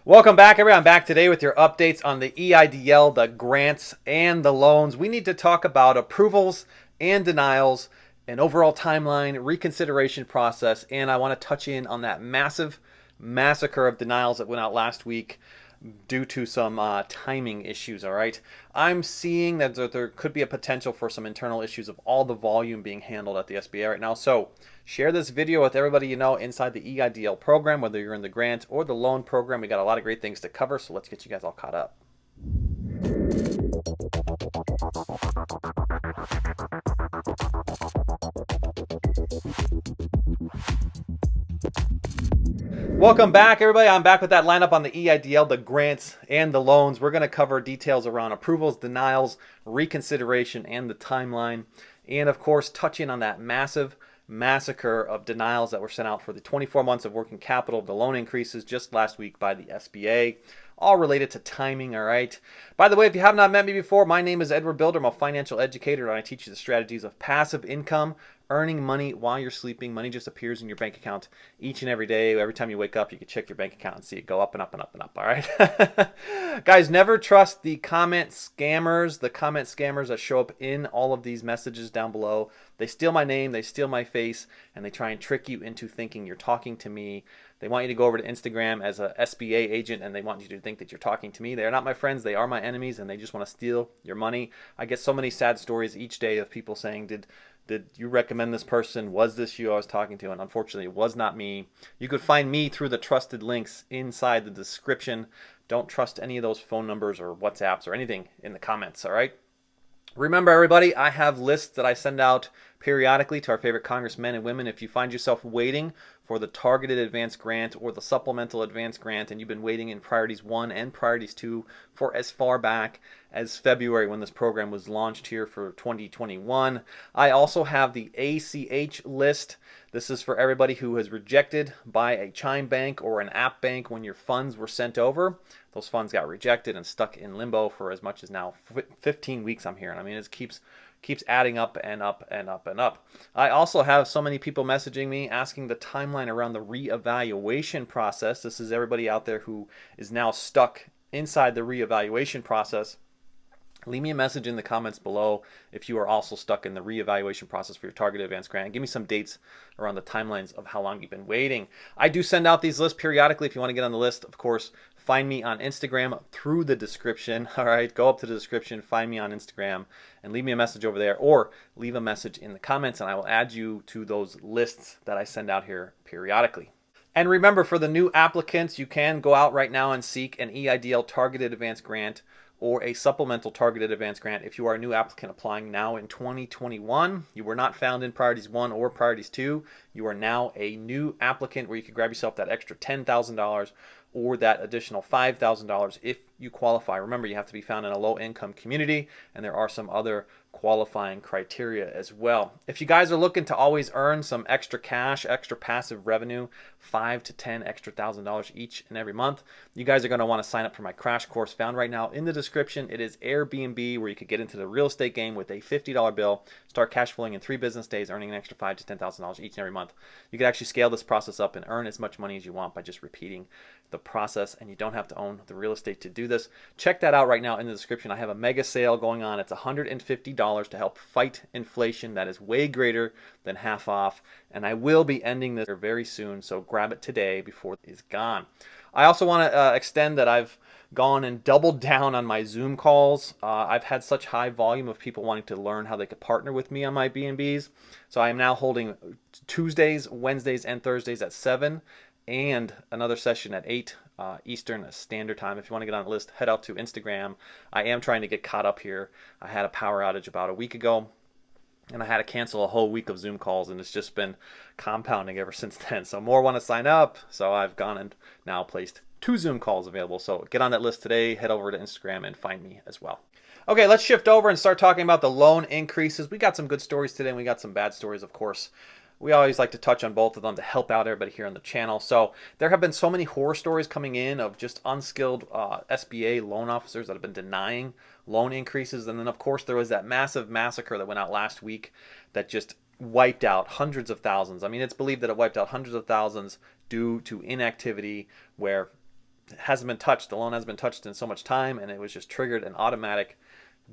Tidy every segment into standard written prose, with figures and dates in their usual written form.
Welcome back, everyone. I'm back today with your updates on the EIDL, the grants, and the loans. We need to talk about approvals and denials, an overall timeline, reconsideration process, and I want to touch in on that massive massacre of denials that went out last week due to some timing issues. All right, I'm seeing that there could be a potential for some internal issues of all the volume being handled at the SBA right now. So share this video with everybody you know inside the EIDL program, whether you're in the grant or the loan program. We got a lot of great things to cover, so let's get you guys all caught up. Welcome back, everybody. I'm back with that lineup on the EIDL, the grants, and the loans. We're going to cover details around approvals, denials, reconsideration, and the timeline. And, of course, touching on that massive massacre of denials that were sent out for the 24 months of working capital, the loan increases just last week by the SBA, all related to timing, all right? By the way, if you have not met me before, my name is Edward Bilder. I'm a financial educator, and I teach you the strategies of passive income, earning money while you're sleeping. Money just appears in your bank account each and every day. Every time you wake up, you can check your bank account and see it go up and up and up and up, all right? Guys, never trust the comment scammers that show up in all of these messages down below. They steal my name, they steal my face, and they try and trick you into thinking you're talking to me. They want you to go over to Instagram as a SBA agent, and they want you to think that you're talking to me. They are not my friends. They are my enemies, and they just want to steal your money. I get so many sad stories each day of people saying, did you recommend this person? Was this you I was talking to? And unfortunately, it was not me. You could find me through the trusted links inside the description. Don't trust any of those phone numbers or WhatsApps or anything in the comments, all right? Remember, everybody, I have lists that I send out periodically to our favorite congressmen and women. If you find yourself waiting for the targeted advance grant or the supplemental advance grant, and you've been waiting in priorities 1 and priorities 2 for as far back as February when this program was launched here for 2021. I also have the ACH list. This is for everybody who has rejected by a Chime bank or an app bank when your funds were sent over. Those funds got rejected and stuck in limbo for as much as now 15 weeks, I'm hearing. I mean, it keeps adding up and up and up and up. I also have so many people messaging me asking the timeline around the reevaluation process. This is everybody out there who is now stuck inside the reevaluation process. Leave me a message in the comments below if you are also stuck in the reevaluation process for your targeted advance grant. Give me some dates around the timelines of how long you've been waiting. I do send out these lists periodically. If you want to get on the list, of course, find me on Instagram through the description. All right, go up to the description, find me on Instagram, and leave me a message over there, or leave a message in the comments, and I will add you to those lists that I send out here periodically. And remember, for the new applicants, you can go out right now and seek an EIDL targeted advance grant or a supplemental targeted advance grant. If you are a new applicant applying now in 2021, you were not found in priorities 1 or priorities 2, you are now a new applicant where you can grab yourself that extra $10,000 or that additional $5,000 if you qualify. Remember, you have to be found in a low income community, and there are some other qualifying criteria as well. If you guys are looking to always earn some extra cash, extra passive revenue, $5 to $10 extra $1,000 each and every month, you guys are going to want to sign up for my crash course found right now in the description. It is Airbnb, where you could get into the real estate game with a $50 bill, start cash flowing in 3 business days, earning an extra $5 to $10,000 each and every month. You can actually scale this process up and earn as much money as you want by just repeating the process, and you don't have to own the real estate to do this. Check that out right now in the description. I have a mega sale going on. It's $150 to help fight inflation. That is way greater than half off, and I will be ending this very soon, so grab it today before it is gone. I also want to extend that I've gone and doubled down on my Zoom calls. I've had such high volume of people wanting to learn how they could partner with me on my BNBs, so I am now holding Tuesdays, Wednesdays, and Thursdays at 7, and another session at 8 Eastern Standard Time. If you want to get on the list, head out to Instagram. I am trying to get caught up here. I had a power outage about a week ago, and I had to cancel a whole week of Zoom calls, and it's just been compounding ever since then. So more want to sign up, so I've gone and now placed 2 Zoom calls available. So get on that list today, head over to Instagram, and find me as well. Okay, let's shift over and start talking about the loan increases. We got some good stories today, and we got some bad stories, of course. We always like to touch on both of them to help out everybody here on the channel. So there have been so many horror stories coming in of just unskilled SBA loan officers that have been denying loan increases. And then, of course, there was that massive massacre that went out last week that just wiped out hundreds of thousands. I mean, it's believed that it wiped out hundreds of thousands due to inactivity, where hasn't been touched. The loan hasn't been touched in so much time, and it was just triggered an automatic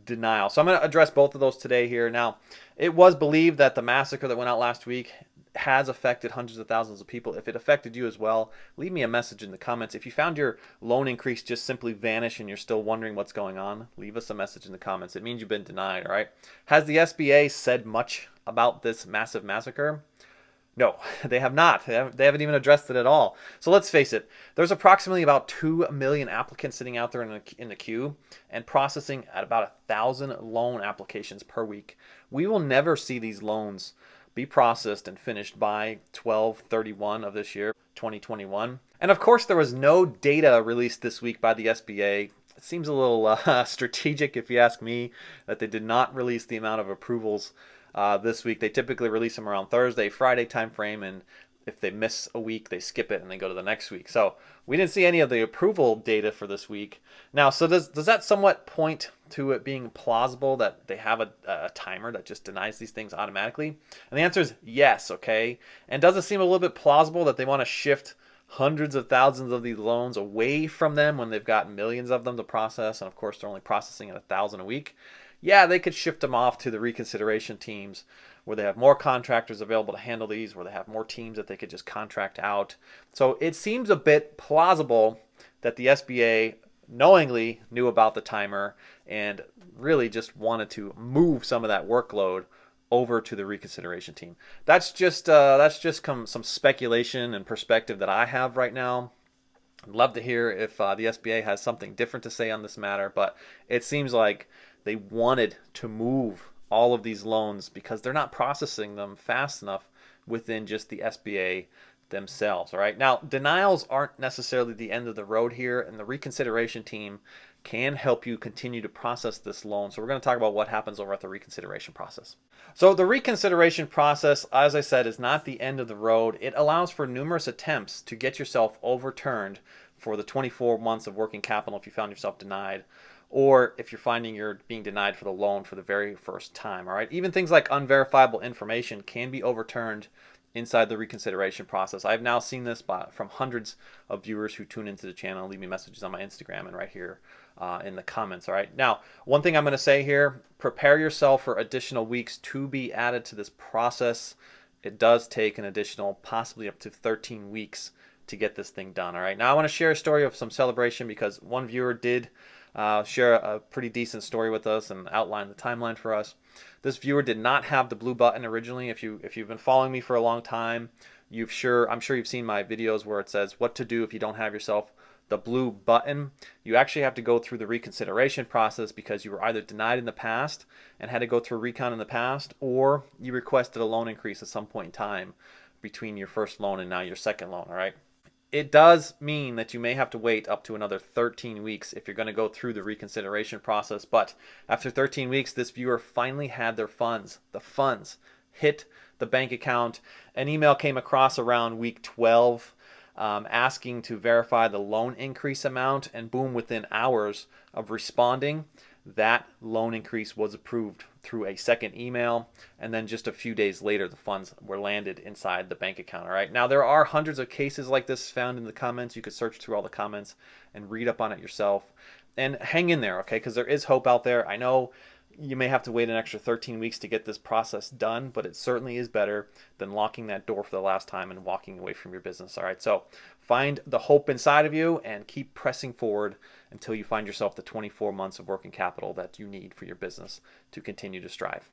denial. So I'm going to address both of those today here. Now, it was believed that the massacre that went out last week has affected hundreds of thousands of people. If it affected you as well, leave me a message in the comments. If you found your loan increase just simply vanish and you're still wondering what's going on, leave us a message in the comments. It means you've been denied, all right? Has the SBA said much about this massive massacre? No, they have not. They haven't even addressed it at all. So let's face it, there's approximately about 2 million applicants sitting out there in the queue and processing at about 1,000 loan applications per week. We will never see these loans be processed and finished by 12/31 of this year, 2021. And of course, there was no data released this week by the SBA. It seems a little strategic, if you ask me, that they did not release the amount of approvals this week. They typically release them around Thursday, Friday timeframe, and if they miss a week, they skip it and they go to the next week. So we didn't see any of the approval data for this week. Now, so does that somewhat point to it being plausible that they have a timer that just denies these things automatically? And the answer is yes, okay? And does it seem a little bit plausible that they want to shift hundreds of thousands of these loans away from them when they've got millions of them to process, and of course they're only processing at 1,000 a week? Yeah, they could shift them off to the reconsideration teams where they have more contractors available to handle these, where they have more teams that they could just contract out. So it seems a bit plausible that the SBA knowingly knew about the timer and really just wanted to move some of that workload over to the reconsideration team. That's just some speculation and perspective that I have right now. I'd love to hear if the SBA has something different to say on this matter, but it seems like they wanted to move all of these loans because they're not processing them fast enough within just the SBA themselves. All right. Now, denials aren't necessarily the end of the road here, and the reconsideration team can help you continue to process this loan. So we're going to talk about what happens over at the reconsideration process. So the reconsideration process, as I said, is not the end of the road. It allows for numerous attempts to get yourself overturned for the 24 months of working capital if you found yourself denied, or if you're finding you're being denied for the loan for the very first time. All right. Even things like unverifiable information can be overturned inside the reconsideration process. I've now seen this from hundreds of viewers who tune into the channel and leave me messages on my Instagram and right here in the comments. All right. Now, one thing I'm going to say here, prepare yourself for additional weeks to be added to this process. It does take an additional possibly up to 13 weeks to get this thing done. All right. Now, I want to share a story of some celebration because one viewer did share a pretty decent story with us and outline the timeline for us. This viewer did not have the blue button originally. If you've been following me for a long time, I'm sure you've seen my videos where it says what to do if you don't have yourself the blue button. You actually have to go through the reconsideration process because you were either denied in the past and had to go through recon in the past, or you requested a loan increase at some point in time between your first loan and now your second loan. All right. It does mean that you may have to wait up to another 13 weeks if you're going to go through the reconsideration process. But after 13 weeks, this viewer finally had their funds. The funds hit the bank account. An email came across around week 12 asking to verify the loan increase amount. And boom, within hours of responding, that loan increase was approved through a second email, and then just a few days later the funds were landed inside the bank account. All right, now there are hundreds of cases like this found in the comments. You could search through all the comments and read up on it yourself, and hang in there, okay, because there is hope out there. I know you may have to wait an extra 13 weeks to get this process done, but it certainly is better than locking that door for the last time and walking away from your business. All right, so find the hope inside of you and keep pressing forward until you find yourself the 24 months of working capital that you need for your business to continue to strive.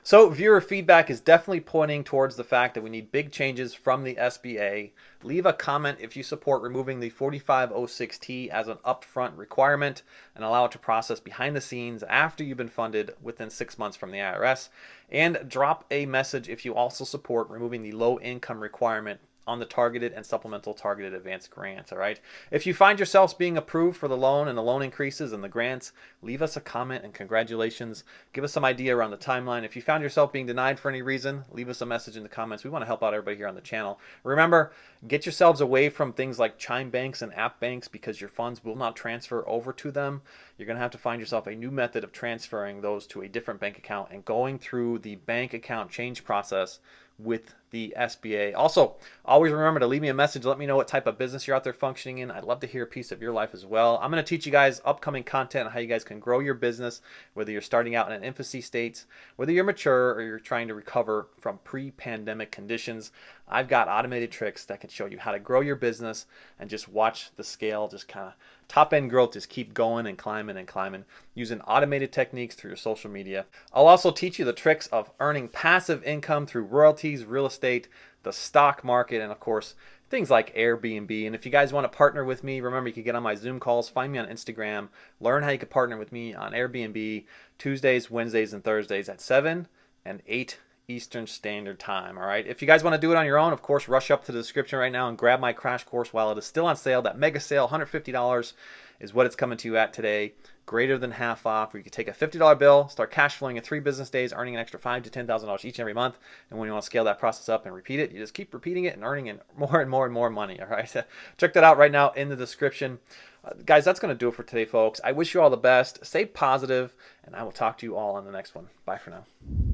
So viewer feedback is definitely pointing towards the fact that we need big changes from the SBA. Leave a comment if you support removing the 4506T as an upfront requirement and allow it to process behind the scenes after you've been funded within 6 months from the IRS. And drop a message if you also support removing the low income requirement on the targeted and supplemental targeted advance grants. All right. If you find yourselves being approved for the loan and the loan increases and the grants, leave us a comment and congratulations. Give us some idea around the timeline. If you found yourself being denied for any reason, leave us a message in the comments. We want to help out everybody here on the channel. Remember, get yourselves away from things like chime banks and app banks because your funds will not transfer over to them. You're going to have to find yourself a new method of transferring those to a different bank account and going through the bank account change process with the SBA. Also, always remember to leave me a message. Let me know what type of business you're out there functioning in. I'd love to hear a piece of your life as well. I'm going to teach you guys upcoming content on how you guys can grow your business, whether you're starting out in an infancy state, whether you're mature or you're trying to recover from pre-pandemic conditions. I've got automated tricks that can show you how to grow your business and just watch the scale just kind of top end growth just keep going and climbing using automated techniques through your social media. I'll also teach you the tricks of earning passive income through royalties, real estate, the stock market, and of course things like Airbnb. And if you guys want to partner with me, remember you can get on my Zoom calls, find me on Instagram, learn how you can partner with me on Airbnb Tuesdays, Wednesdays, and Thursdays at 7 and 8 Eastern Standard Time. All right. If you guys want to do it on your own, of course, rush up to the description right now and grab my crash course while it is still on sale. That mega sale, $150 is what it's coming to you at today. Greater than half off, where you can take a $50 bill, start cash flowing in 3 business days, earning an extra $5,000 to $10,000 each and every month. And when you want to scale that process up and repeat it, you just keep repeating it and earning more and more and more money. All right. Check that out right now in the description. Guys, that's going to do it for today, folks. I wish you all the best. Stay positive, and I will talk to you all on the next one. Bye for now.